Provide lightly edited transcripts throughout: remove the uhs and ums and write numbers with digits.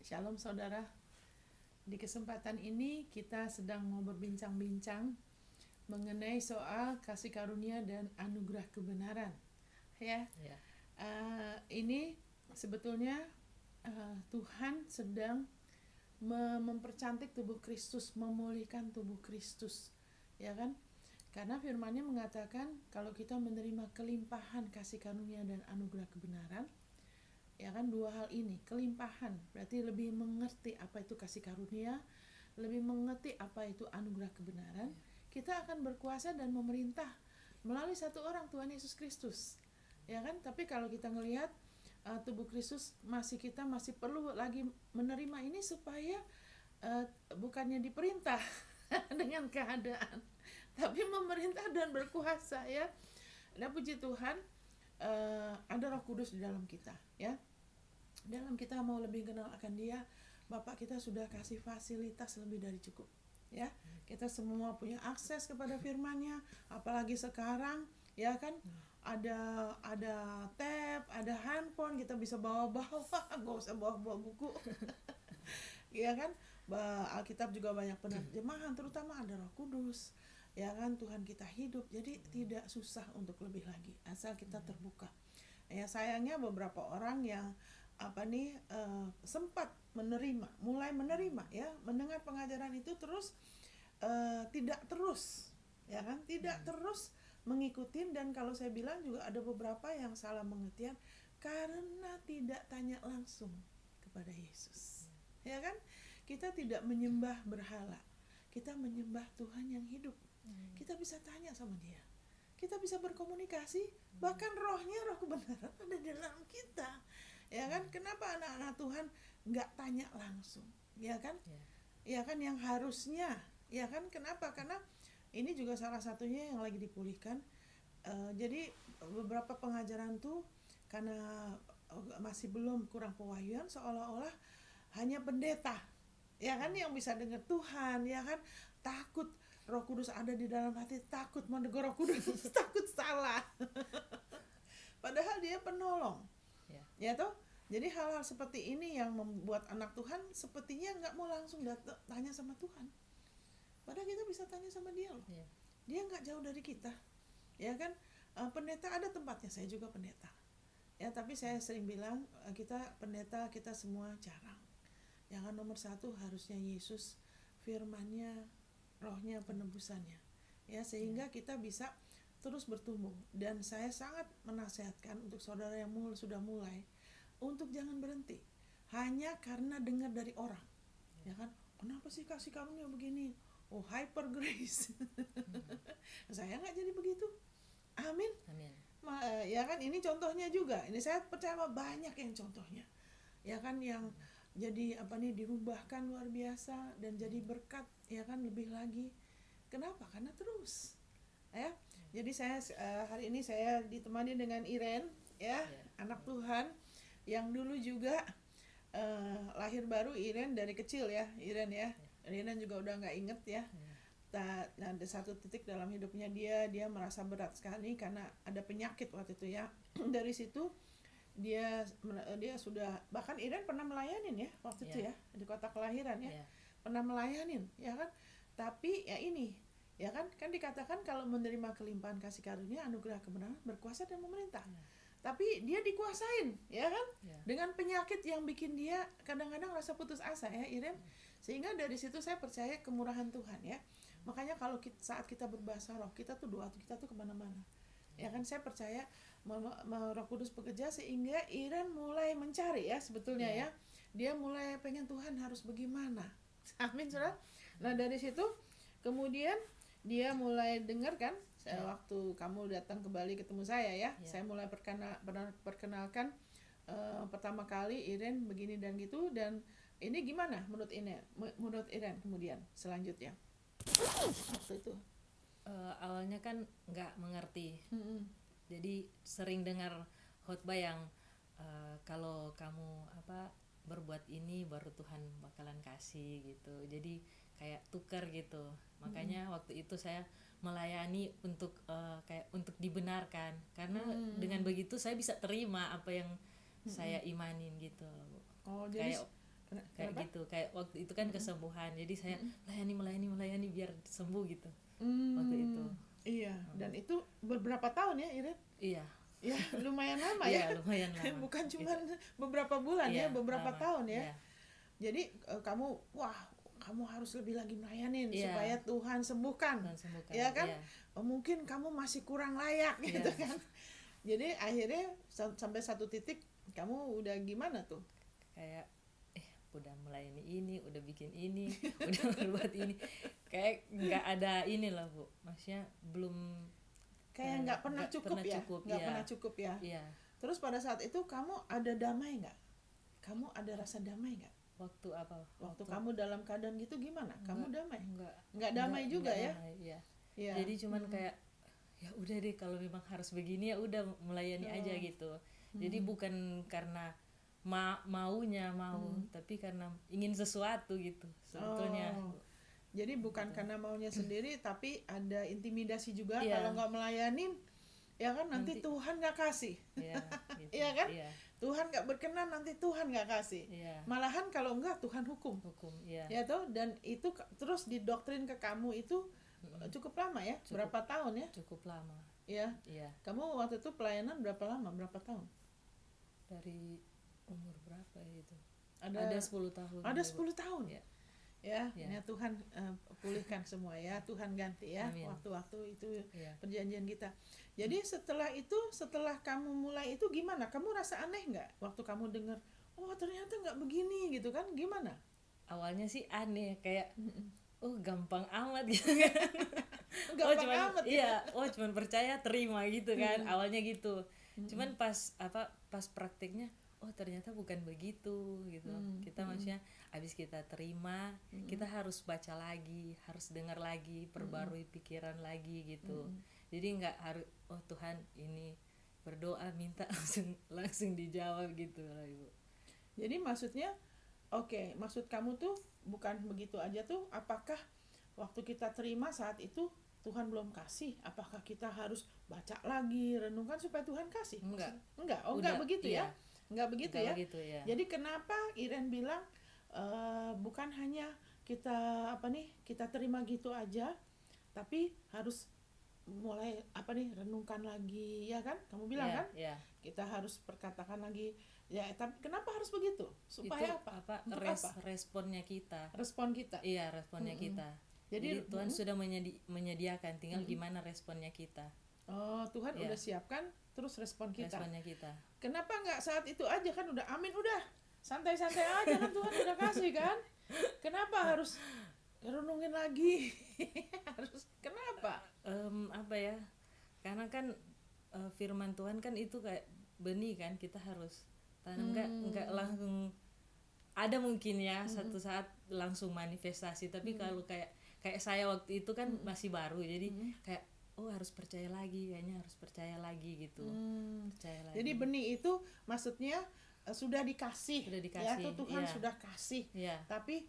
Shalom saudara. Di kesempatan ini kita sedang mau berbincang-bincang mengenai soal kasih karunia dan anugerah kebenaran. Ya, Ya, ini sebetulnya Tuhan sedang mempercantik tubuh Kristus, memulihkan tubuh Kristus, ya kan? Karena firman-Nya mengatakan kalau kita menerima kelimpahan kasih karunia dan anugerah kebenaran, ya kan, dua hal ini, kelimpahan berarti lebih mengerti apa itu kasih karunia, lebih mengerti apa itu anugerah kebenaran, kita akan berkuasa dan memerintah melalui satu orang, Tuhan Yesus Kristus, ya kan. Tapi kalau kita ngelihat tubuh Kristus kita masih perlu lagi menerima ini supaya bukannya diperintah dengan keadaan, tapi memerintah dan berkuasa, ya. Dan puji Tuhan, ada Roh Kudus di dalam kita, ya. Dalam kita mau lebih kenal akan Dia, Bapak kita sudah kasih fasilitas lebih dari cukup, ya. Kita semua punya akses kepada firman-Nya, apalagi sekarang, ya kan, ada tab, ada handphone, kita bisa bawa-bawa, gak usah bawa-bawa buku. Ya kan, Alkitab juga banyak penerjemahan, terutama ada Roh Kudus, ya kan. Tuhan kita hidup, jadi tidak susah untuk lebih lagi asal kita terbuka. Ya, sayangnya beberapa orang yang sempat mulai menerima, ya, mendengar pengajaran itu terus tidak terus, ya kan, tidak terus mengikuti. Dan kalau saya bilang juga ada beberapa yang salah pengertian karena tidak tanya langsung kepada Yesus, ya kan. Kita tidak menyembah berhala, kita menyembah Tuhan yang hidup. Kita bisa tanya sama Dia, kita bisa berkomunikasi, bahkan rohnya, roh kebenaran ada di dalam kita, ya kan. Kenapa anak-anak Tuhan nggak tanya langsung, ya kan, ya kan, yang harusnya, ya kan. Kenapa? Karena ini juga salah satunya yang lagi dipulihkan. Jadi beberapa pengajaran tuh karena masih belum, kurang pewahyuan, seolah-olah hanya pendeta, ya kan, yang bisa dengar Tuhan, ya kan. Takut Roh Kudus ada di dalam hati, takut menegur Roh Kudus, takut salah. Padahal Dia penolong, ya toh. Jadi hal-hal seperti ini yang membuat anak Tuhan sepertinya nggak mau langsung tanya sama Tuhan. Padahal kita bisa tanya sama Dia loh. Dia nggak jauh dari kita, ya kan. Pendeta ada tempatnya, saya juga pendeta, ya. Tapi saya sering bilang, kita pendeta, kita semua jarang. Yang nomor satu harusnya Yesus, firman-Nya, rohnya, penebusannya, ya, sehingga kita bisa terus bertumbuh. Dan saya sangat menasihatkan untuk saudara yang sudah mulai, untuk jangan berhenti hanya karena dengar dari orang, ya kan. Kenapa sih kasih karunia begini? Oh, hyper grace. Saya nggak jadi begitu. Amin. Ya kan, ini contohnya juga. Ini saya percaya banyak yang contohnya, ya kan, yang jadi dirubahkan luar biasa dan jadi berkat, ya kan, lebih lagi. Kenapa? Karena terus, ya. Jadi saya hari ini saya ditemani dengan Iren, ya, anak Tuhan yang dulu juga lahir baru. Iren dari kecil, ya, Iren, ya. Iren juga udah nggak inget, ya. Nah, ada satu titik dalam hidupnya dia merasa berat sekali karena ada penyakit waktu itu, ya. Dari situ dia sudah, bahkan Iren pernah melayanin, ya, waktu itu, ya, di kota kelahiran, ya. Pernah melayanin, ya kan. Tapi ya ini, ya kan dikatakan kalau menerima kelimpahan kasih karunia, anugerah kebenaran, berkuasa dan memerintah. Tapi dia dikuasain, ya kan, dengan penyakit yang bikin dia kadang-kadang rasa putus asa, ya, Iren. Sehingga dari situ saya percaya kemurahan Tuhan, ya. Makanya kalau saat kita berbahasa roh, kita tuh doa kita tuh kemana-mana, ya kan. Saya percaya Roh Kudus bekerja sehingga Iren mulai mencari, ya, sebetulnya, ya. Dia mulai pengen Tuhan harus bagaimana. Amin, saudara. Nah, dari situ kemudian dia mulai dengar, kan, waktu kamu datang ke Bali ketemu saya, ya. Saya mulai perkenalkan pertama kali Iren begini dan gitu. Dan ini gimana menurut Iren kemudian selanjutnya waktu itu? Awalnya kan nggak mengerti. Jadi sering dengar khotbah yang kalau kamu berbuat ini baru Tuhan bakalan kasih gitu. Jadi kayak tukar gitu. Makanya waktu itu saya melayani untuk kayak untuk dibenarkan. Karena dengan begitu saya bisa terima apa yang saya imanin gitu. Oh, jadi kayak Kenapa? gitu, kayak waktu itu kan kesembuhan, jadi saya melayani biar sembuh gitu Hmm, waktu itu. iya, dan itu beberapa tahun ya Iren? Iya. Ya lumayan lama ya. Iya, lumayan lama. Bukan cuma Itu. beberapa bulan ya, Iya, beberapa lama. tahun ya. Iya. Jadi kamu kamu harus lebih lagi melayanin Iya. supaya Tuhan sembuhkan. Tuhan sembuhkan. Ya kan? Iya. Mungkin kamu masih kurang layak Iya. gitu kan. Jadi akhirnya sampai satu titik kamu udah gimana tuh? Kayak udah melayani ini, udah bikin ini, udah berbuat ini, kayak nggak ada ini lah Bu, maksudnya belum Kayak nggak pernah cukup ya, nggak iya. pernah cukup ya. Iya. Terus pada saat itu kamu ada damai nggak? Kamu ada rasa damai nggak? Waktu apa? Waktu kamu dalam keadaan gitu gimana? Kamu damai? Nggak Enggak damai juga ya? damai, iya. Iya. Jadi cuman kayak ya udah deh, kalau memang harus begini ya udah melayani aja gitu. Jadi bukan karena maunya tapi karena ingin sesuatu gitu sebetulnya. Jadi bukan karena maunya sendiri, tapi ada intimidasi juga. Iya. Kalau nggak melayanin, ya kan nanti Tuhan nggak kasih. Iya, gitu. Iya kan? Iya. Tuhan nggak berkenan, nanti Tuhan nggak kasih. Iya. Malahan kalau enggak Tuhan hukum. Iya. Ya toh, dan itu terus didoktrin ke kamu itu cukup lama ya? Berapa tahun ya? Cukup lama. Iya. Iya. Kamu waktu itu pelayanan berapa lama? Berapa tahun? Dari umur berapa ya itu? Ada 10 tahun. Ada 10 tahun. Iya. Ya, Ya. ya Tuhan pulihkan semua ya, Tuhan ganti ya. Amin. Waktu-waktu itu Iya. perjanjian kita. Jadi setelah itu, setelah kamu mulai itu gimana? Kamu rasa aneh nggak waktu kamu dengar, oh ternyata nggak begini gitu kan? Gimana? Awalnya sih aneh, kayak gampang amat gitu kan. Gampang amat ya? Iya, cuman percaya terima gitu kan. Awalnya gitu. Cuman pas prakteknya ternyata bukan begitu gitu. Kita maksudnya habis kita terima, kita harus baca lagi, harus dengar lagi, perbarui pikiran lagi gitu. Jadi nggak harus Tuhan ini berdoa minta langsung dijawab gitu lah Ibu. Jadi maksudnya maksud kamu tuh bukan begitu aja tuh. Apakah waktu kita terima saat itu Tuhan belum kasih, apakah kita harus baca lagi, renungkan supaya Tuhan kasih? Enggak. Enggak begitu iya. ya? Enggak begitu ya? Begitu, ya. Jadi kenapa Iren bilang bukan hanya kita terima gitu aja, tapi harus mulai renungkan lagi, ya kan? Kamu bilang kan? Iya. Kita harus perkatakan lagi. Ya, tapi kenapa harus begitu? Supaya Itu apa? Untuk apa? Responnya kita. Respon kita. Iya, responnya kita. Jadi Tuhan sudah menyediakan, tinggal gimana responnya kita. Oh, Tuhan Iya. udah siapkan, terus respon kita. Responnya kita. Kenapa nggak saat itu aja kan udah amin, udah santai-santai aja kan Tuhan udah kasih kan? Kenapa harus renungin lagi? Harus kenapa? Apa ya? Karena kan firman Tuhan kan itu kayak benih kan, kita harus tanam, nggak langsung ada mungkin ya satu saat langsung manifestasi, tapi kalau kayak saya waktu itu kan masih baru, jadi kayak harus percaya lagi, kayaknya harus percaya lagi gitu. Percaya lagi. Jadi benih itu maksudnya sudah dikasih ya, tuh Tuhan iya. sudah kasih. Iya. Tapi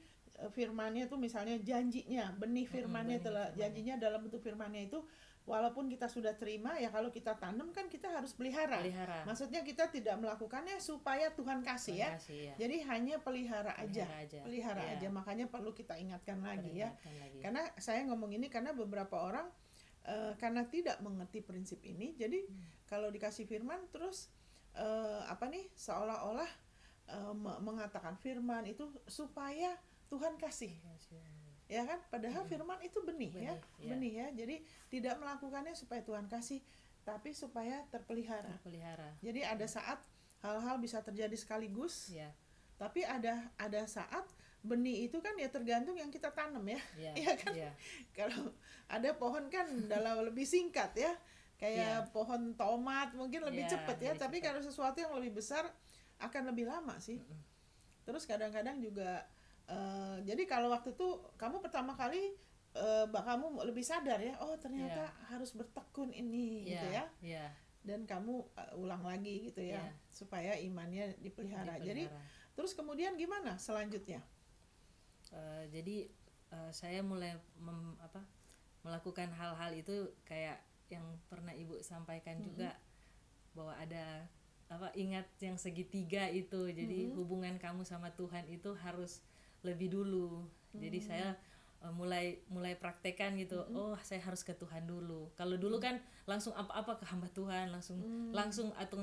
firmannya tuh misalnya janjinya, benih firmannya janjinya dalam bentuk firmannya itu, walaupun kita sudah terima ya, kalau kita tanam kan kita harus pelihara. Maksudnya kita tidak melakukannya supaya Tuhan kasih ya. Jadi hanya pelihara aja. Makanya perlu kita ingatkan lagi ya. Karena saya ngomong ini karena beberapa orang karena tidak mengerti prinsip ini, jadi kalau dikasih firman terus seolah-olah mengatakan firman itu supaya Tuhan kasih. Ya kan, padahal firman itu benih ya. Benih ya. Jadi tidak melakukannya supaya Tuhan kasih, tapi supaya terpelihara. Jadi ada saat hal-hal bisa terjadi sekaligus. Tapi ada saat benih itu kan ya tergantung yang kita tanam ya. Ya kan? Kalau ada pohon kan dalam lebih singkat ya. Kayak pohon tomat mungkin lebih cepat ya, tapi kalau sesuatu yang lebih besar akan lebih lama sih. Terus kadang-kadang juga jadi kalau waktu itu kamu pertama kali kamu lebih sadar ya, ternyata harus bertekun ini gitu ya. Dan kamu ulang lagi gitu ya, supaya imannya dipelihara. Jadi terus kemudian gimana selanjutnya? Jadi saya mulai melakukan hal-hal itu kayak yang pernah Ibu sampaikan juga, bahwa ada ingat yang segitiga itu. Jadi hubungan kamu sama Tuhan itu harus lebih dulu. Jadi saya mulai praktekan gitu. Oh, saya harus ke Tuhan dulu. Kalau dulu kan langsung apa-apa ke hamba Tuhan, langsung atau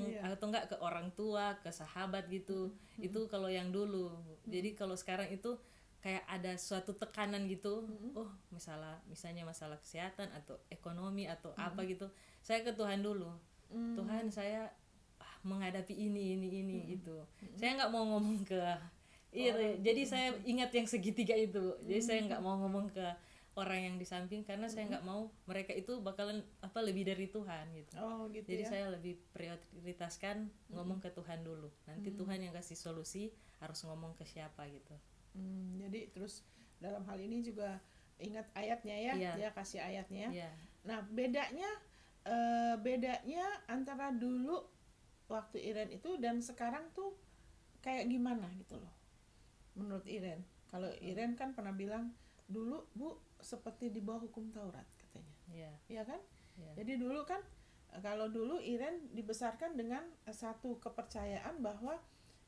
enggak ke orang tua, ke sahabat gitu. Itu kalau yang dulu. Jadi kalau sekarang itu kayak ada suatu tekanan gitu. Oh, misalnya masalah kesehatan atau ekonomi atau apa gitu. Saya ke Tuhan dulu. Tuhan, saya menghadapi ini itu. Saya nggak mau ngomong ke jadi saya ingat yang segitiga itu. Jadi saya nggak mau ngomong ke orang yang di samping karena saya nggak mau mereka itu bakalan lebih dari Tuhan gitu. Gitu jadi ya. saya lebih prioritaskan ngomong ke Tuhan dulu. Nanti Tuhan yang kasih solusi harus ngomong ke siapa gitu. Jadi terus dalam hal ini juga ingat ayatnya ya, dia kasih ayatnya. Nah, bedanya antara dulu waktu Iren itu dan sekarang tuh kayak gimana gitu loh menurut Iren? Kalau Iren kan pernah bilang dulu Bu seperti di bawah hukum Taurat katanya, ya kan? Jadi dulu kan kalau dulu Iren dibesarkan dengan satu kepercayaan bahwa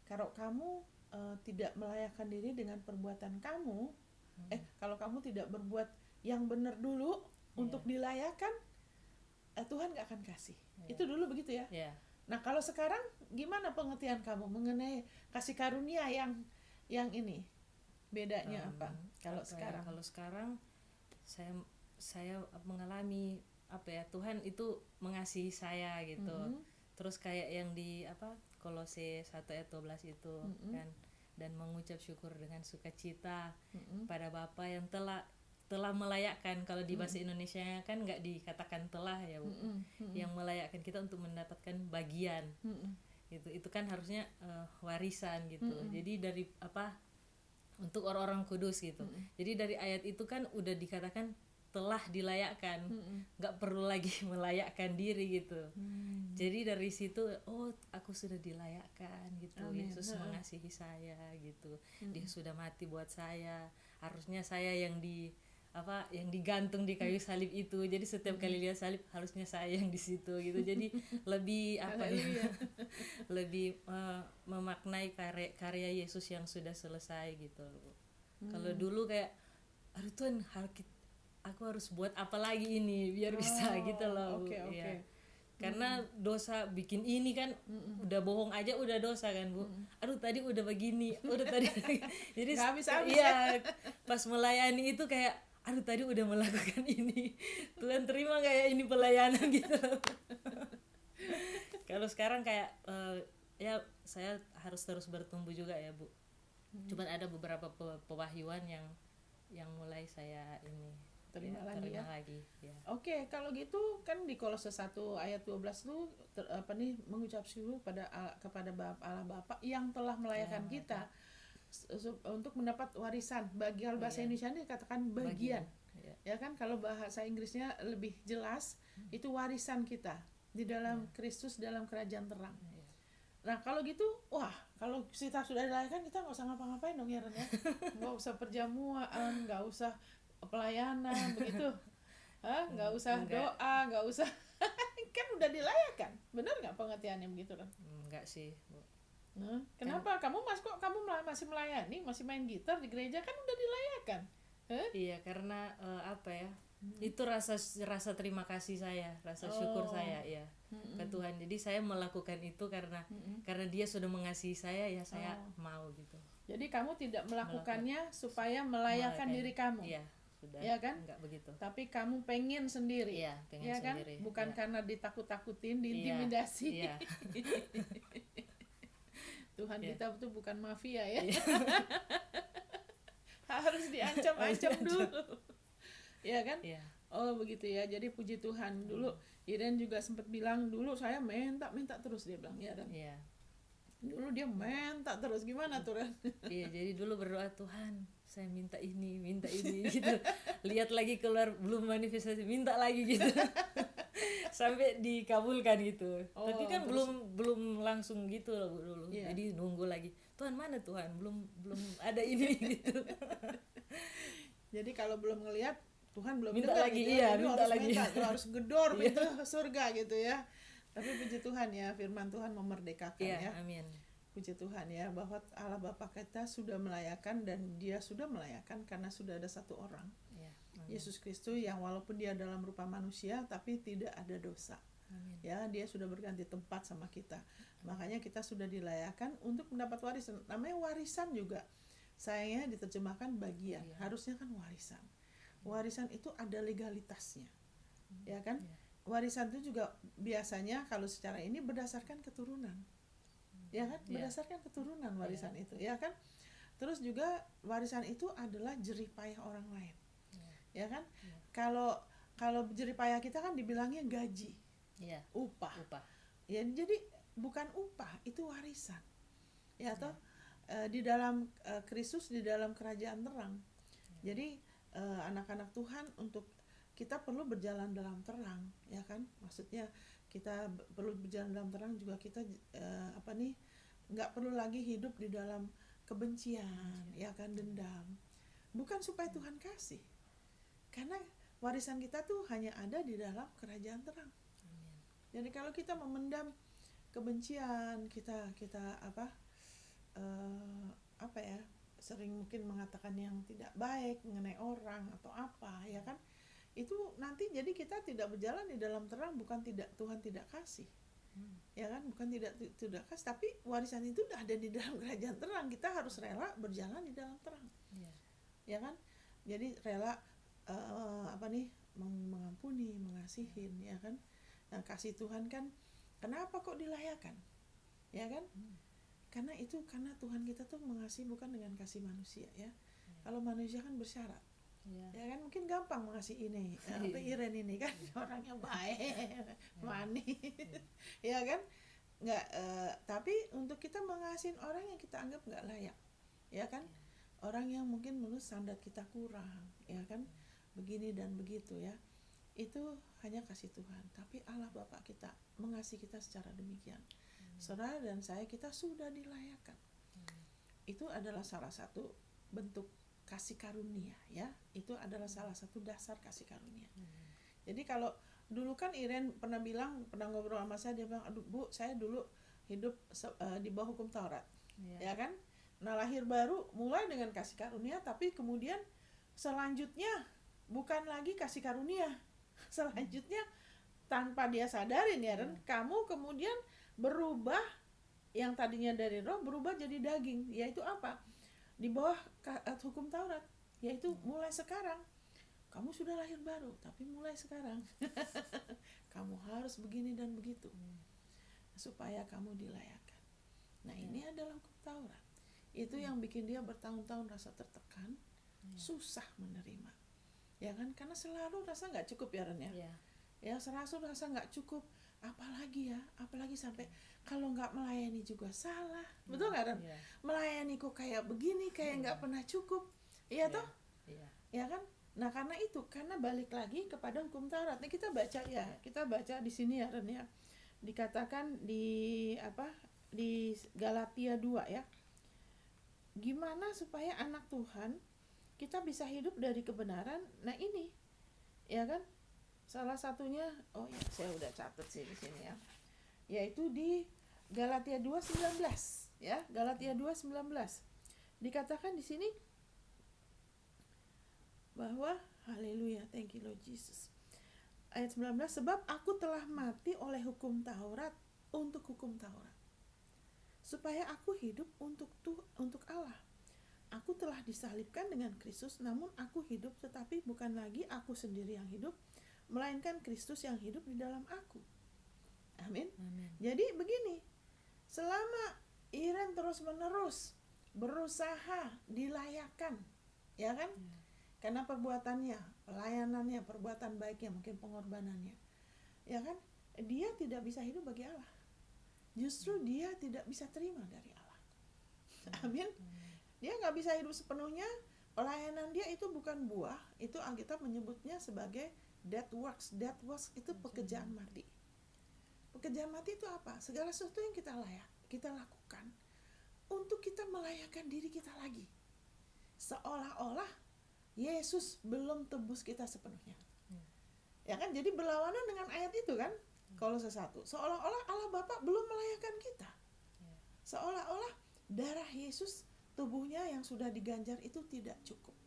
kalau kamu tidak melayakkan diri dengan perbuatan kamu, kalau kamu tidak berbuat yang benar dulu untuk dilayakkan, Tuhan gak akan kasih. Itu dulu begitu ya. Nah, kalau sekarang gimana pengertian kamu mengenai kasih karunia yang ini? Bedanya apa? Kalau sekarang? Kalau sekarang saya mengalami Tuhan itu mengasihi saya gitu. Terus kayak yang di Kolose 1 ayat 12 itu kan, dan mengucap syukur dengan sukacita pada Bapa yang telah melayakkan. Kalau di bahasa Indonesia kan nggak dikatakan telah ya Bu. Yang melayakkan kita untuk mendapatkan bagian. Itu kan harusnya warisan gitu. Jadi dari untuk orang-orang kudus gitu. Jadi dari ayat itu kan udah dikatakan telah dilayakkan, nggak perlu lagi melayakkan diri gitu. Jadi dari situ, oh aku sudah dilayakkan gitu. Amin. Yesus mengasihi saya gitu. Dia sudah mati buat saya. Harusnya saya yang digantung di kayu salib itu. Jadi setiap kali lihat salib harusnya saya yang di situ gitu. Jadi lebih lebih memaknai karya Yesus yang sudah selesai gitu. Kalau dulu kayak aduh Tuhan, aku harus buat apa lagi ini biar bisa gitu loh. Ya. Karena dosa bikin ini kan udah bohong aja udah dosa kan Bu. Aduh tadi udah begini, udah tadi. Jadi iya, pas melayani itu kayak aduh tadi udah melakukan ini, Tuhan terima kayak ini pelayanan gitu. Kalau sekarang kayak ya saya harus terus bertumbuh juga ya Bu. Cuman ada beberapa pewahyuan yang mulai saya ini terima lagi ya. Oke, kalau gitu kan di Kolose 1 ayat 12 tuh mengucap syukur kepada Allah Bapa yang telah melayakkan kita untuk mendapat warisan. Bagian bahasa Indonesia ini dikatakan bagian. Ya kan, kalau bahasa Inggrisnya lebih jelas itu warisan kita di dalam Kristus dalam kerajaan terang. Nah, kalau gitu, kalau kita sudah dilayakkan kita nggak usah ngapa-ngapain dong ya Ren ya. Nggak usah perjamuan, nggak usah pelayanan begitu. Nggak usah doa, nggak usah kan udah dilayakkan. Benar nggak pengertiannya begitu Ren? Enggak sih Bu. Kenapa kamu masih melayani, masih main gitar di gereja kan udah dilayakkan? Iya, karena itu rasa terima kasih saya, rasa syukur saya ya ke Tuhan. Jadi saya melakukan itu karena Dia sudah mengasihi saya ya, saya mau gitu. Jadi kamu tidak melakukannya supaya melayakkan diri kamu. Iya, sudah. Ya kan? Enggak begitu. Tapi kamu pengen sendiri. Iya, pengen ya kan? sendiri. Bukan karena ditakut-takutin, diintimidasi. Iya. Tuhan kita tuh bukan mafia ya. Harus diancam-ancam dulu. Ya kan? Iya. Oh begitu ya. Jadi puji Tuhan. Dulu Iren juga sempat bilang dulu saya minta terus, dia bilang ya kan. Iya. Dulu dia minta terus, gimana tuh Ren? Iya, jadi dulu berdoa, Tuhan saya minta ini gitu. Lihat lagi keluar belum manifestasi, minta lagi gitu. Sampai dikabulkan gitu. Tapi kan belum langsung gitu loh Bu dulu. Yeah. Jadi nunggu lagi. Tuhan mana Tuhan? Belum ada ini gitu. Jadi kalau belum ngelihat Tuhan belum minta dengar, lagi gitu, iya, minta lagi. Harus gedor pintu surga gitu ya. Tapi puji Tuhan ya, firman Tuhan memerdekakan ya. Amin. Puji Tuhan ya, bahwa Allah Bapa kita sudah melayakan, dan dia sudah melayakan karena sudah ada satu orang, Yesus Kristus, yang walaupun dia dalam rupa manusia tapi tidak ada dosa. Amin. Ya, dia sudah berganti tempat sama kita. Makanya kita sudah dilayakan untuk mendapat warisan. Namanya warisan juga. Sayangnya diterjemahkan bagian. Harusnya kan warisan. Warisan itu ada legalitasnya. Ya kan? Warisan itu juga biasanya kalau secara ini berdasarkan keturunan. Ya kan? Berdasarkan keturunan warisan itu, ya kan? Terus juga warisan itu adalah jerih payah orang lain. Ya kan? Kalau jerih payah kita kan dibilangnya gaji. Upah. Ya, jadi bukan upah, itu warisan. Ya toh? Di dalam Kristus, di dalam kerajaan terang. Jadi anak-anak Tuhan, untuk kita perlu berjalan dalam terang, ya kan? Maksudnya kita perlu berjalan dalam terang juga, kita nggak perlu lagi hidup di dalam kebencian, ya kan, dendam. Bukan supaya Tuhan kasih, karena warisan kita tuh hanya ada di dalam kerajaan terang. Jadi kalau kita memendam kebencian, kita sering mungkin mengatakan yang tidak baik mengenai orang atau apa, ya kan? Itu nanti jadi kita tidak berjalan di dalam terang, bukan Tuhan tidak kasih. Ya kan, bukan tidak kasih, tapi warisan itu udah ada di dalam kerajaan terang. Kita harus rela berjalan di dalam terang. Ya kan? Jadi rela mengampuni, mengasihin, ya kan? Nah, kasih Tuhan kan, kenapa kok dilayakan? Ya kan? Karena Tuhan kita tuh mengasihi bukan dengan kasih manusia, ya. Kalau manusia kan bersyarat. Ya kan, mungkin gampang mengasihi ini, Iren ini kan orangnya baik, manis, ya kan, nggak, tapi untuk kita mengasihi orang yang kita anggap nggak layak, ya kan, orang yang mungkin menurut standar kita kurang, ya kan, begini dan begitu, ya, itu hanya kasih Tuhan. Tapi Allah Bapa kita mengasihi kita secara demikian. Saudara dan saya, kita sudah dilayakan. Itu adalah salah satu bentuk kasih karunia, ya. Itu adalah salah satu dasar kasih karunia. Jadi kalau dulu kan Iren pernah ngobrol sama saya, dia bilang, aduh Bu, saya dulu hidup di bawah hukum Taurat, ya kan. Nah, lahir baru mulai dengan kasih karunia, tapi kemudian selanjutnya bukan lagi kasih karunia. Selanjutnya tanpa dia sadarin, ya Ren, kamu kemudian berubah, yang tadinya dari roh berubah jadi daging, yaitu apa? Di bawah hukum Taurat, yaitu mulai sekarang kamu sudah lahir baru, tapi mulai sekarang kamu harus begini dan begitu supaya kamu dilayakan. Nah, ini adalah hukum Taurat. Itu yang bikin dia bertahun-tahun rasa tertekan, susah menerima, ya kan, karena selalu rasa nggak cukup, ya Ren, ya, selalu rasa nggak cukup, apalagi sampai kalau nggak melayani juga salah, betul nggak Ren? Melayani kok kayak begini, kayak nggak pernah cukup, iya toh, ya kan? Nah, karena balik lagi kepada hukum Taurat. Nah, kita baca di sini, ya Ren, ya, dikatakan di Galatia 2, ya, gimana supaya anak Tuhan kita bisa hidup dari kebenaran. Nah, ini, ya kan, salah satunya, saya udah catat sih di sini, ya, yaitu di Galatia 2:19, ya, Galatia 2:19. Dikatakan di sini bahwa haleluya, thank you Lord Jesus. Ayat 19, sebab aku telah mati oleh hukum Taurat untuk hukum Taurat, supaya aku hidup untuk Allah. Aku telah disalibkan dengan Kristus, namun aku hidup, tetapi bukan lagi aku sendiri yang hidup, melainkan Kristus yang hidup di dalam aku. Amin. Jadi begini, selama Iren terus-menerus berusaha dilayakan, ya kan, karena perbuatannya, pelayanannya, perbuatan baiknya, mungkin pengorbanannya, ya kan, dia tidak bisa hidup bagi Allah. Justru dia tidak bisa terima dari Allah. Amin. Dia nggak bisa hidup sepenuhnya. Pelayanan dia itu bukan buah, itu Alkitab menyebutnya sebagai dead works. Dead works itu pekerjaan mati. Pekerjaan mati itu apa? Segala sesuatu yang kita lakukan untuk kita melayakan diri kita lagi, seolah-olah Yesus belum tebus kita sepenuhnya. Ya kan, jadi berlawanan dengan ayat itu kan. Kolose 1. Seolah-olah Allah Bapa belum melayakkan kita. Ya. Seolah-olah darah Yesus, tubuhnya yang sudah diganjar itu tidak cukup.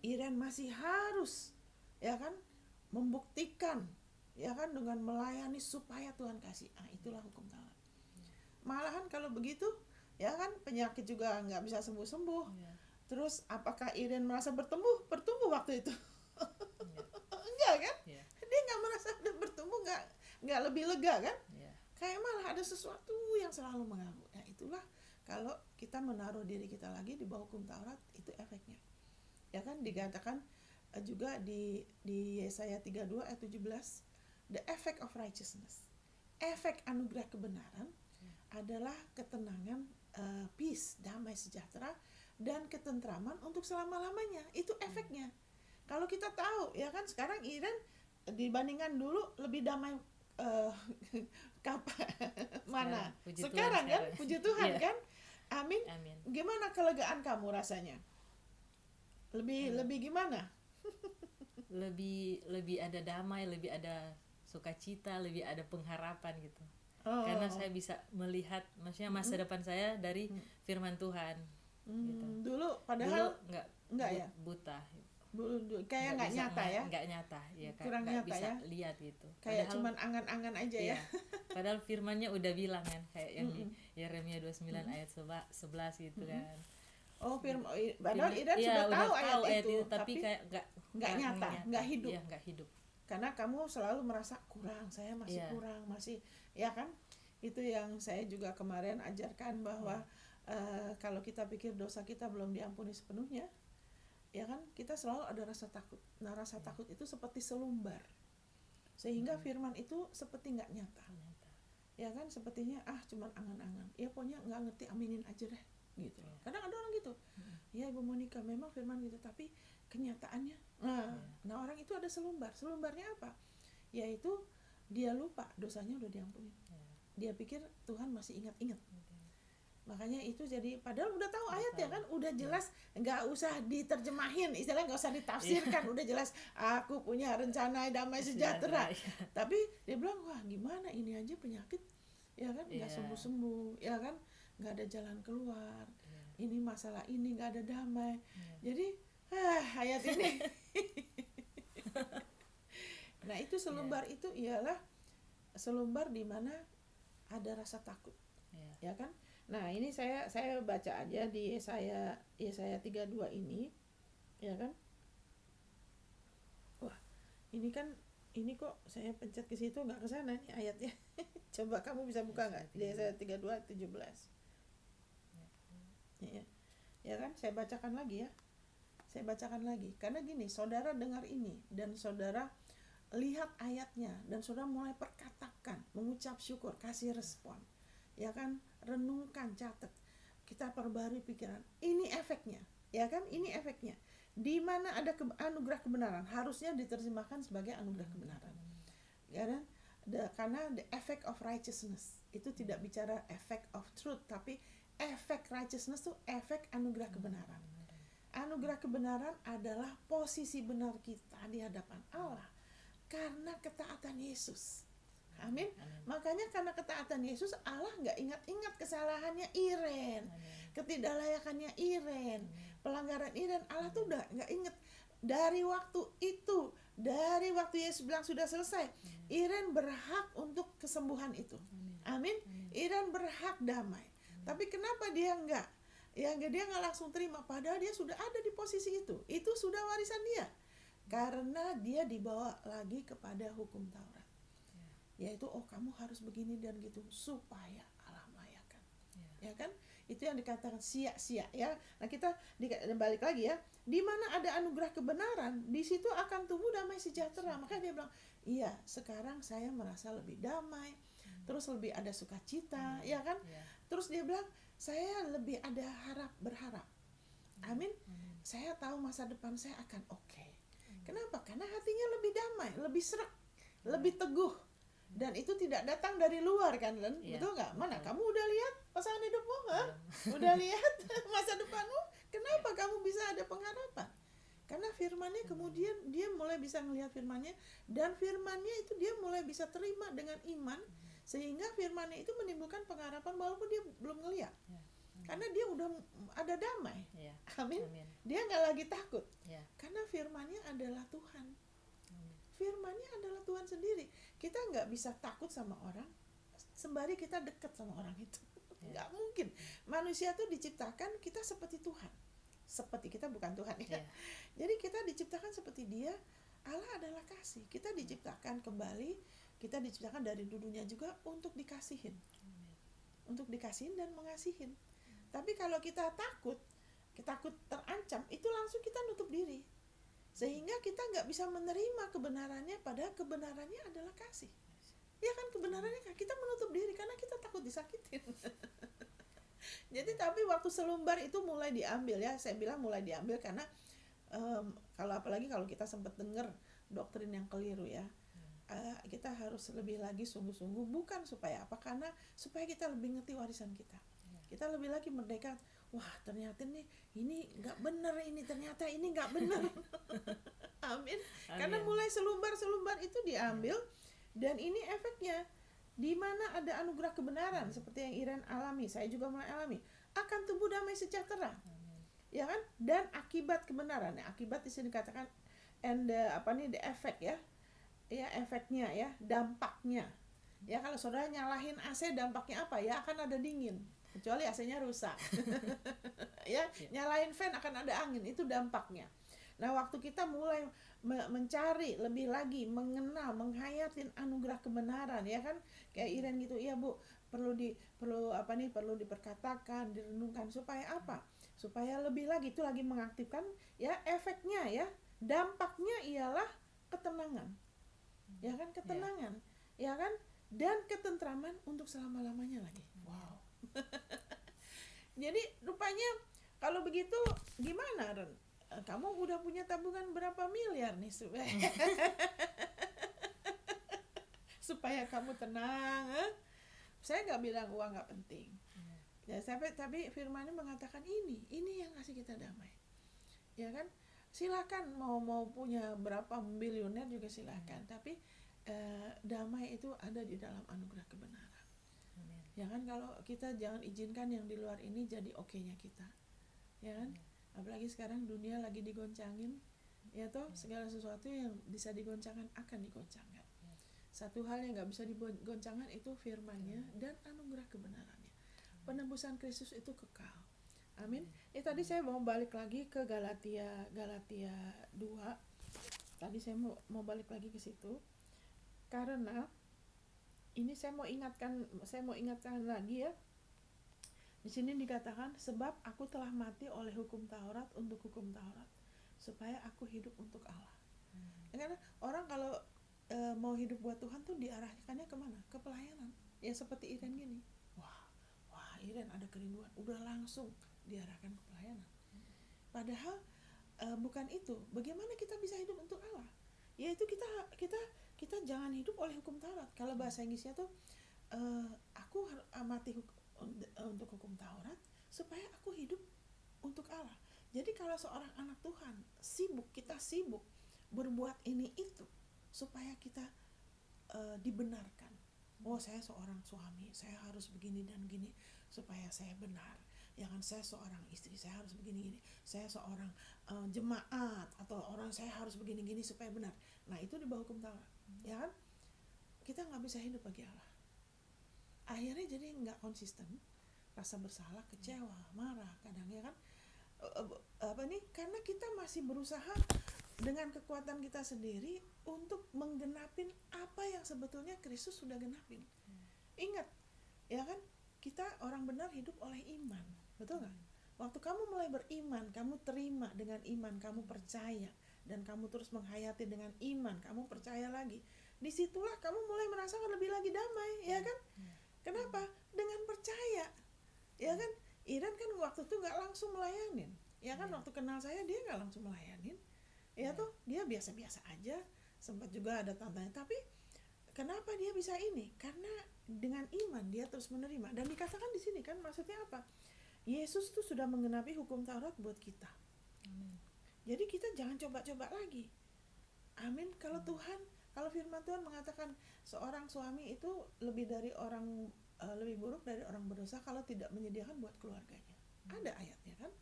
Iren masih harus, ya kan, membuktikan, ya kan, dengan melayani supaya Tuhan kasih. Itulah hukum Taurat. Malahan kalau begitu, ya kan, penyakit juga nggak bisa sembuh-sembuh. Ya. Terus apakah Iren merasa bertumbuh waktu itu? Ya. Enggak kan? Ya. Dia nggak merasa bertumbuh, nggak lebih lega kan? Ya. Kayak malah ada sesuatu yang selalu mengganggu. Nah itulah kalau kita menaruh diri kita lagi di bawah hukum Taurat, itu efeknya. Ya kan, dikatakan juga di Yesaya 32 ayat 17, the effect of righteousness. Efek anugerah kebenaran adalah ketenangan, peace, damai sejahtera, dan ketentraman untuk selama-lamanya. Itu efeknya. Kalau kita tahu, ya kan, sekarang Iren dibandingkan dulu lebih damai mana? Sekarang kan, puji Tuhan kan? Amin. Amin. Gimana kelegaan kamu rasanya? Lebih gimana? Lebih ada damai, lebih ada sukacita, lebih ada pengharapan gitu. Karena saya bisa melihat, maksudnya masa depan saya dari firman Tuhan. Gitu. Dulu padahal enggak ya, buta. Kayak nggak nyata ya? Nggak nyata, ya. Kurang nggak nyata bisa ya? lihat gitu. Kayak cuman angan-angan aja ya. Padahal firmannya udah bilang kan, kayak yang di Yeremia 29 ayat 11 gitu kan. Padahal Iren sudah tahu ayat itu, tapi kayak nggak nyata, nggak hidup. Iya, nggak hidup. Karena kamu selalu merasa kurang, saya masih kurang, masih, ya kan? Itu yang saya juga kemarin ajarkan bahwa kalau kita pikir dosa kita belum diampuni sepenuhnya, ya kan, kita selalu ada rasa takut. Nah, rasa takut itu seperti selumbar, sehingga firman itu seperti nggak nyata. Ya kan, sepertinya cuman angan-angan. Ya pokoknya nggak ngerti, aminin aja deh, gitu. Kadang ada orang gitu. Ya Ibu Monica, memang firman gitu, tapi kenyataannya, nah orang itu ada selumbar. Selumbarnya apa? Yaitu dia lupa dosanya udah diampuni. Dia pikir Tuhan masih ingat-ingat. Makanya itu jadi, padahal udah tahu ayatnya kan, udah jelas, nggak usah diterjemahin, istilahnya nggak usah ditafsirkan, udah jelas aku punya rencana damai sejahtera. Tapi dia bilang, wah gimana ini aja penyakit, ya kan, nggak sembuh-sembuh, ya kan, nggak ada jalan keluar, ini masalah ini nggak ada damai. Jadi ayat ini nah itu selumbar itu ialah selumbar di mana ada rasa takut, ya kan. Nah ini saya baca aja di Yesaya 32 ini, ya kan. Wah ini kok saya pencet ke situ nggak ke sana nih ayatnya. Coba kamu bisa buka nggak di Yesaya 32 17? Ya kan, saya bacakan lagi ya. Saya bacakan lagi karena gini, saudara dengar ini dan saudara lihat ayatnya dan saudara mulai perkatakan, mengucap syukur, kasih respon, ya kan, renungkan, catat, kita perbarui pikiran. Ini efeknya, ya kan, ini efeknya. Di mana ada anugerah kebenaran, harusnya diterjemahkan sebagai anugerah kebenaran, ya kan. Karena the effect of righteousness itu tidak bicara effect of truth, tapi efek righteousness itu efek anugerah kebenaran. Anugerah kebenaran adalah posisi benar kita di hadapan Allah karena ketaatan Yesus. Amin. Makanya karena ketaatan Yesus, Allah nggak ingat-ingat kesalahannya Iren, ketidaklayakannya Iren, pelanggaran Iren. Allah tuh udah nggak ingat. Dari waktu itu, dari waktu Yesus bilang sudah selesai, Iren berhak untuk kesembuhan itu. Amin. Iren berhak damai. Tapi kenapa dia enggak? Ya dia nggak langsung terima, padahal dia sudah ada di posisi itu sudah warisan dia, karena dia dibawa lagi kepada hukum Taurat, yaitu kamu harus begini dan gitu supaya Allah melayakkan, ya kan, itu yang dikatakan sia-sia ya. Nah kita balik lagi ya, di mana ada anugerah kebenaran, di situ akan tumbuh damai sejahtera. Makanya dia bilang, iya sekarang saya merasa lebih damai, terus lebih ada sukacita, ya kan. Terus dia bilang, saya lebih ada berharap. Amin. Saya tahu masa depan saya akan oke. Kenapa? Karena hatinya lebih damai, lebih serak, lebih teguh. Dan itu tidak datang dari luar kan, Len? Betul nggak? Mana kamu udah lihat pasangan hidupmu? Udah lihat masa depanmu? Kenapa kamu bisa ada pengharapan? Karena firman firman-Nya, kemudian dia mulai bisa melihat firman-Nya, dan firman-Nya itu dia mulai bisa terima dengan iman, sehingga firman-Nya itu menimbulkan pengharapan walaupun dia belum ngelihat. Ya. Karena dia udah ada damai. Ya. Amin. Amin. Dia nggak lagi takut. Ya. Karena firman-Nya adalah Tuhan. Amin. Firman-Nya adalah Tuhan sendiri. Kita nggak bisa takut sama orang sembari kita dekat sama orang itu. Nggak mungkin. Manusia tuh diciptakan kita seperti Tuhan. Seperti kita bukan Tuhan ya. Jadi kita diciptakan seperti Dia. Allah adalah kasih. Kita diciptakan kembali. Kita diciptakan dari dulunya juga untuk dikasihin. Untuk dikasihin dan mengasihin. Tapi kalau kita takut terancam, itu langsung kita nutup diri. Sehingga kita nggak bisa menerima kebenarannya, padahal kebenarannya adalah kasih. Ya kan, kebenarannya kan kita menutup diri karena kita takut disakitin. Jadi tapi waktu selumbar itu mulai diambil ya, saya bilang mulai diambil karena kalau apalagi kalau kita sempat dengar doktrin yang keliru ya, kita harus lebih lagi sungguh-sungguh, bukan supaya apa, karena supaya kita lebih ngerti warisan kita. Kita lebih lagi merdeka. Wah, ternyata nih ini nggak benar, ini ternyata ini nggak benar. Amin. Karena mulai selumbar itu diambil, dan ini efeknya di mana ada anugerah kebenaran seperti yang Iren alami, saya juga mulai alami, akan tumbuh damai sejahtera. Ya kan? Dan akibat kebenaran. Ya, akibat di sini dikatakan the effect ya. Ya, efeknya ya, dampaknya. Ya, kalau saudara nyalahin AC, dampaknya apa? Ya akan ada dingin. Kecuali AC-nya rusak. Ya, nyalain fan akan ada angin, itu dampaknya. Nah, waktu kita mulai mencari lebih lagi, mengenal, menghayatin anugerah kebenaran, ya kan, kayak Iren gitu, iya Bu, perlu diperkatakan, direnungkan, supaya apa? Supaya lebih lagi, itu lagi mengaktifkan, ya, efeknya ya, dampaknya ialah ketenangan, ya kan, ketenangan, ya kan, dan ketentraman untuk selama-lamanya lagi. Wow. Jadi rupanya kalau begitu gimana, Ren? Kamu udah punya tabungan berapa miliar nih supaya kamu tenang. Saya nggak bilang uang nggak penting. Ya, tapi firman-Nya mengatakan ini yang kasih kita damai. Ya kan? Silakan mau punya berapa miliuner juga silakan. Tapi damai itu ada di dalam anugerah kebenaran. Ya kan, kalau kita jangan izinkan yang di luar ini jadi oke-nya kita. Ya kan? Apalagi sekarang dunia lagi digoncangin, ya toh, segala sesuatu yang bisa digoncangkan akan digoncangkan. Satu hal yang nggak bisa digoncangkan itu firman-Nya dan anugerah kebenarannya. Penebusan Kristus itu kekal. Amin. Tadi saya mau balik lagi ke Galatia 2. Tadi saya mau balik lagi ke situ karena ini saya mau ingatkan lagi ya. Di sini dikatakan, sebab aku telah mati oleh hukum Taurat untuk hukum Taurat, supaya aku hidup untuk Allah. Karena orang kalau mau hidup buat Tuhan tuh diarahkannya kemana? Ke pelayanan. Ya seperti Iren gini. Wah Iren ada kerinduan, udah langsung diarahkan ke pelayanan. Padahal bukan itu. Bagaimana kita bisa hidup untuk Allah? Yaitu kita jangan hidup oleh hukum Taurat. Kalau bahasa Inggrisnya tuh aku mati untuk hukum Taurat supaya aku hidup untuk Allah. Jadi kalau seorang anak Tuhan kita sibuk berbuat ini itu supaya kita dibenarkan. Oh, saya seorang suami, saya harus begini dan begini supaya saya benar. Ya kan, saya seorang istri, saya harus begini-gini. Saya seorang jemaat atau orang, saya harus begini-gini supaya benar. Nah, itu di bawah hukum Taurat. Ya kan? Kita nggak bisa hidup bagi Allah. Akhirnya jadi nggak konsisten, rasa bersalah, kecewa, marah, kadang ya kan, karena kita masih berusaha dengan kekuatan kita sendiri untuk menggenapin apa yang sebetulnya Kristus sudah genapin. Ingat, ya kan, kita orang benar hidup oleh iman, betul nggak? Waktu kamu mulai beriman, kamu terima dengan iman, kamu percaya, dan kamu terus menghayati dengan iman, kamu percaya lagi. Disitulah kamu mulai merasakan lebih lagi damai, ya kan? Kenapa? Dengan percaya, ya kan? Iren kan waktu itu nggak langsung melayanin, ya kan? Waktu kenal saya dia nggak langsung melayanin, ya toh, dia biasa-biasa aja. Sempat juga ada tantangan, tapi kenapa dia bisa ini? Karena dengan iman dia terus menerima. Dan dikatakan di sini kan, maksudnya apa? Yesus tuh sudah menggenapi hukum Taurat buat kita. Jadi kita jangan coba-coba lagi. Amin. Kalau firman Tuhan mengatakan seorang suami itu lebih buruk dari orang berdosa kalau tidak menyediakan buat keluarganya. Ada ayatnya kan?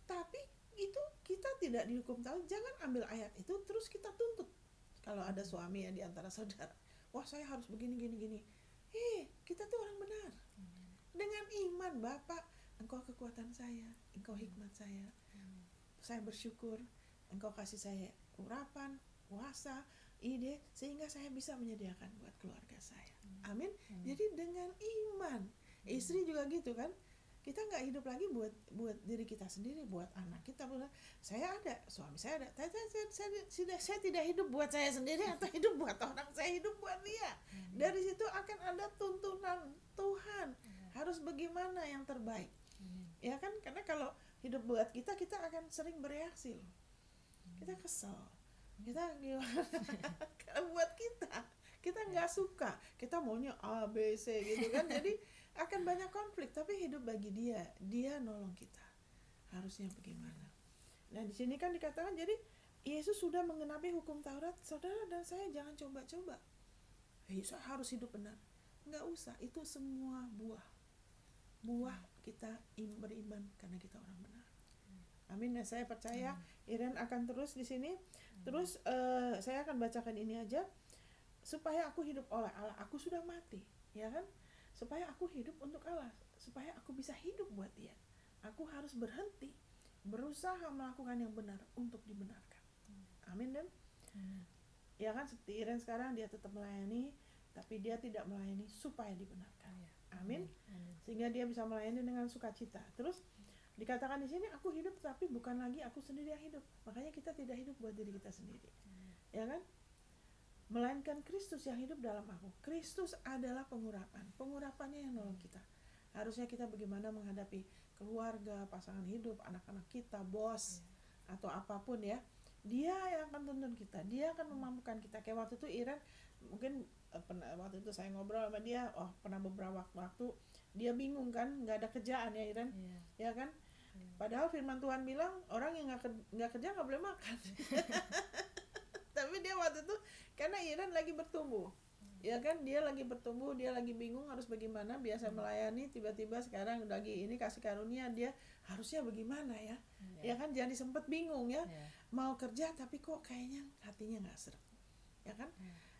Tapi itu kita tidak dihukum Taurat. Jangan ambil ayat itu terus kita tuntut. Kalau ada suami ya di antara saudara, wah saya harus begini gini. Kita tuh orang benar. Dengan iman, Bapak, Engkau kekuatan saya, Engkau hikmat saya. Saya bersyukur Engkau kasih saya urapan, kuasa, ide, sehingga saya bisa menyediakan buat keluarga saya. Amin. Jadi dengan iman. Istri juga gitu kan. Kita nggak hidup lagi buat diri kita sendiri, buat anak kita. Saya ada, suami saya ada. Saya tidak hidup buat saya sendiri atau hidup buat orang. Saya hidup buat dia. Dari situ akan ada tuntunan Tuhan. Harus bagaimana yang terbaik. Ya kan? Karena kalau hidup buat kita akan sering bereaksi loh. Kita kesel. Kita gimana? Kalau buat kita nggak suka. Kita maunya A, B, C gitu kan. Jadi akan banyak konflik, tapi hidup bagi dia nolong kita. Harusnya bagaimana? Nah, di sini kan dikatakan jadi Yesus sudah mengenapi hukum Taurat. Saudara dan saya jangan coba-coba. Yesus harus hidup benar. Enggak usah, itu semua buah kita beriman karena kita orang benar. Amin. Nah, saya percaya Iren akan terus di sini. Terus saya akan bacakan ini aja. Supaya aku hidup oleh Allah, aku sudah mati, ya kan? Supaya aku hidup untuk Allah, supaya aku bisa hidup buat Dia. Aku harus berhenti, berusaha melakukan yang benar untuk dibenarkan. Amin dan ya kan, seperti Iren sekarang dia tetap melayani, tapi dia tidak melayani supaya dibenarkan. Amin. Sehingga dia bisa melayani dengan sukacita. Terus dikatakan di sini aku hidup, tapi bukan lagi aku sendiri yang hidup. Makanya kita tidak hidup buat diri kita sendiri, ya kan? Melainkan Kristus yang hidup dalam aku. Kristus adalah pengurapannya yang nolong kita. Harusnya kita bagaimana menghadapi keluarga, pasangan hidup, anak-anak kita, bos, atau apapun ya. Dia yang akan tuntun kita, dia akan memampukan kita. Kayak waktu itu Iren, mungkin waktu itu saya ngobrol sama dia, pernah beberapa waktu dia bingung kan, nggak ada kerjaan ya Iren, ya kan? Padahal firman Tuhan bilang orang yang nggak kerja nggak boleh makan. Tapi dia waktu itu karena Iren lagi bertumbuh, ya kan, dia lagi bertumbuh, dia lagi bingung harus bagaimana, biasa melayani, tiba-tiba sekarang lagi ini kasih karunia, dia harusnya bagaimana ya, ya kan, jadi sempat bingung ya, mau kerja tapi kok kayaknya hatinya nggak seret, ya kan,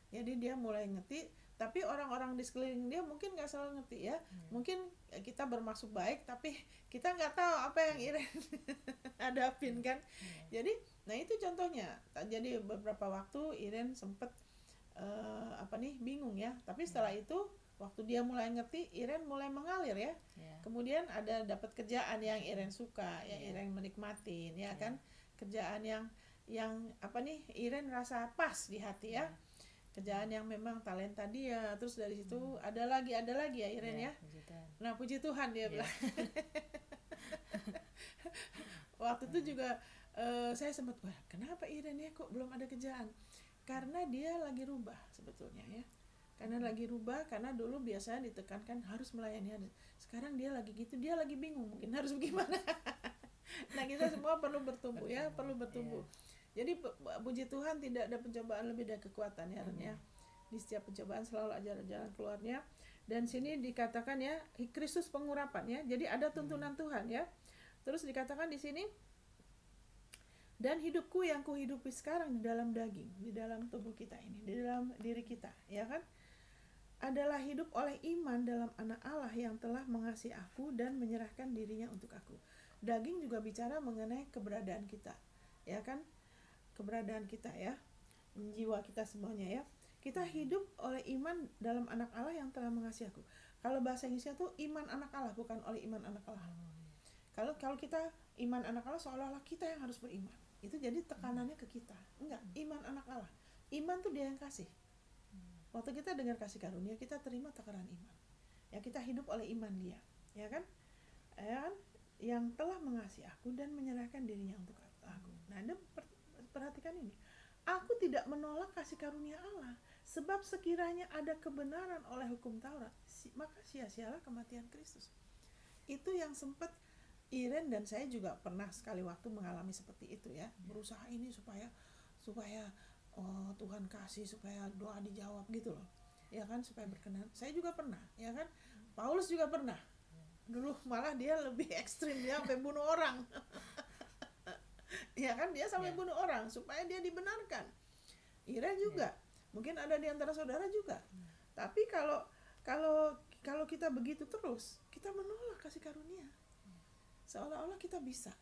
jadi dia mulai ngerti, tapi orang-orang di sekeliling dia mungkin nggak selalu ngerti ya, mungkin kita bermaksud baik, tapi kita nggak tahu apa yang Iren hadapin kan, jadi nah itu contohnya. Jadi beberapa waktu Iren sempet bingung ya. Tapi setelah itu waktu dia mulai ngerti, Iren mulai mengalir ya. Kemudian ada dapat kerjaan yang Iren suka, yang Iren menikmatin ya kan. Kerjaan yang Iren rasa pas di hati ya. Kerjaan yang memang talenta dia. Terus dari situ ada lagi ya Iren ya. Nah, puji Tuhan dia bilang. Waktu itu juga saya sempat, kenapa Iren ya kok belum ada kerjaan? Karena dia lagi rubah sebetulnya ya. Karena dulu biasanya ditekankan harus melayani. Sekarang dia lagi gitu, dia lagi bingung mungkin harus bagaimana. Nah, kita semua perlu bertumbuh ya, perlu bertumbuh. Jadi puji Tuhan tidak ada pencobaan lebih dari kekuatan ya Ren ya. Di setiap pencobaan selalu ada jalan keluarnya. Dan sini dikatakan ya, Kristus pengurapan ya. Jadi ada tuntunan Tuhan ya. Terus dikatakan di sini, dan hidupku yang kuhidupi sekarang di dalam daging, di dalam tubuh kita ini, di dalam diri kita, ya kan, adalah hidup oleh iman dalam anak Allah yang telah mengasihi aku dan menyerahkan dirinya untuk aku. Daging juga bicara mengenai keberadaan kita, ya kan, keberadaan kita ya, jiwa kita semuanya ya. Kita hidup oleh iman dalam anak Allah yang telah mengasihi aku. Kalau bahasa Inggrisnya tuh iman anak Allah, bukan oleh iman anak Allah. Kalau kita iman anak Allah seolah-olah kita yang harus beriman. Itu jadi tekanannya ke kita. Enggak, iman anak Allah. Iman tuh dia yang kasih. Waktu kita dengar kasih karunia, kita terima takaran iman. Ya, kita hidup oleh iman dia, ya kan? Ya kan? Yang telah mengasihi aku dan menyerahkan dirinya untuk aku. Nah, Anda perhatikan ini. Aku tidak menolak kasih karunia Allah, sebab sekiranya ada kebenaran oleh hukum Taurat, maka sia-sialah kematian Kristus. Itu yang sempat Iren dan saya juga pernah sekali waktu mengalami seperti itu ya, berusaha ini supaya Tuhan kasih, supaya doa dijawab gitu loh, ya kan, supaya berkenan. Saya juga pernah, ya kan. Paulus juga pernah. Dulu malah dia lebih ekstrim, dia sampai bunuh orang. Ya kan, dia sampai bunuh orang supaya dia dibenarkan. Iren juga, mungkin ada di antara saudara juga. Tapi kalau kita begitu terus, kita menolak kasih karunia. Seolah-olah kita bisa.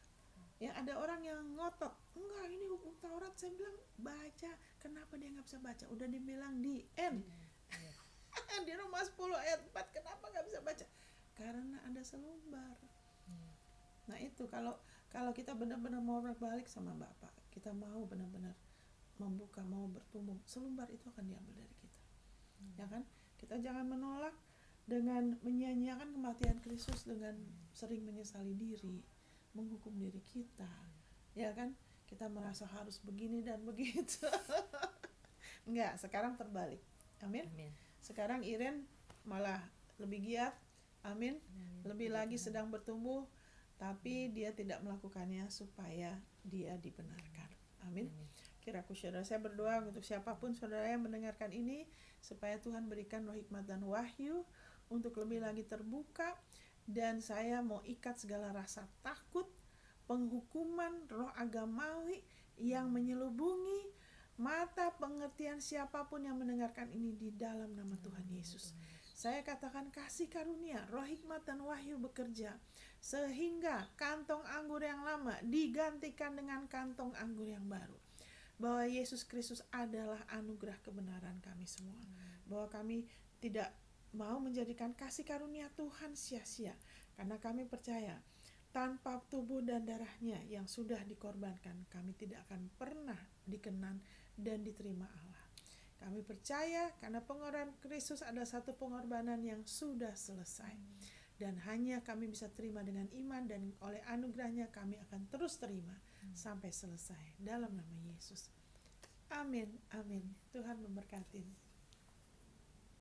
Ya, ada orang yang ngotot, enggak, ini hukum Taurat. Saya bilang baca. Kenapa dia nggak bisa baca? Udah dibilang di N. Di Roma 10 ayat 4, kenapa nggak bisa baca? Karena ada selumbar. Nah itu, kalau kita benar-benar mau berbalik sama Bapak, kita mau benar-benar membuka, mau bertumbuh, selumbar itu akan diambil dari kita. Ya kan? Kita jangan menolak dengan menyia-nyiakan kematian Kristus dengan sering menyesali diri, menghukum diri kita. Ya kan? Kita merasa harus begini dan begitu. Enggak, sekarang terbalik. Amin. Sekarang Iren malah lebih giat. Amin. Lebih lagi sedang bertumbuh, tapi dia tidak melakukannya supaya dia dibenarkan. Amin. Kiraku saudara, saya berdoa untuk siapapun saudara yang mendengarkan ini, supaya Tuhan berikan roh hikmat dan wahyu untuk lebih lagi terbuka. Dan saya mau ikat segala rasa takut, penghukuman, roh agamawi yang menyelubungi mata pengertian siapapun yang mendengarkan ini di dalam nama Tuhan Yesus. Saya katakan kasih karunia, roh hikmat dan wahyu bekerja, sehingga kantong anggur yang lama digantikan dengan kantong anggur yang baru. Bahwa Yesus Kristus adalah anugerah kebenaran kami semua. Bahwa kami tidak mau menjadikan kasih karunia Tuhan sia-sia, karena kami percaya tanpa tubuh dan darahnya yang sudah dikorbankan, kami tidak akan pernah dikenan dan diterima Allah. Kami percaya karena pengorbanan Kristus adalah satu pengorbanan yang sudah selesai, dan hanya kami bisa terima dengan iman, dan oleh anugerahnya kami akan terus terima sampai selesai dalam nama Yesus. Amin, amin. Tuhan memberkati.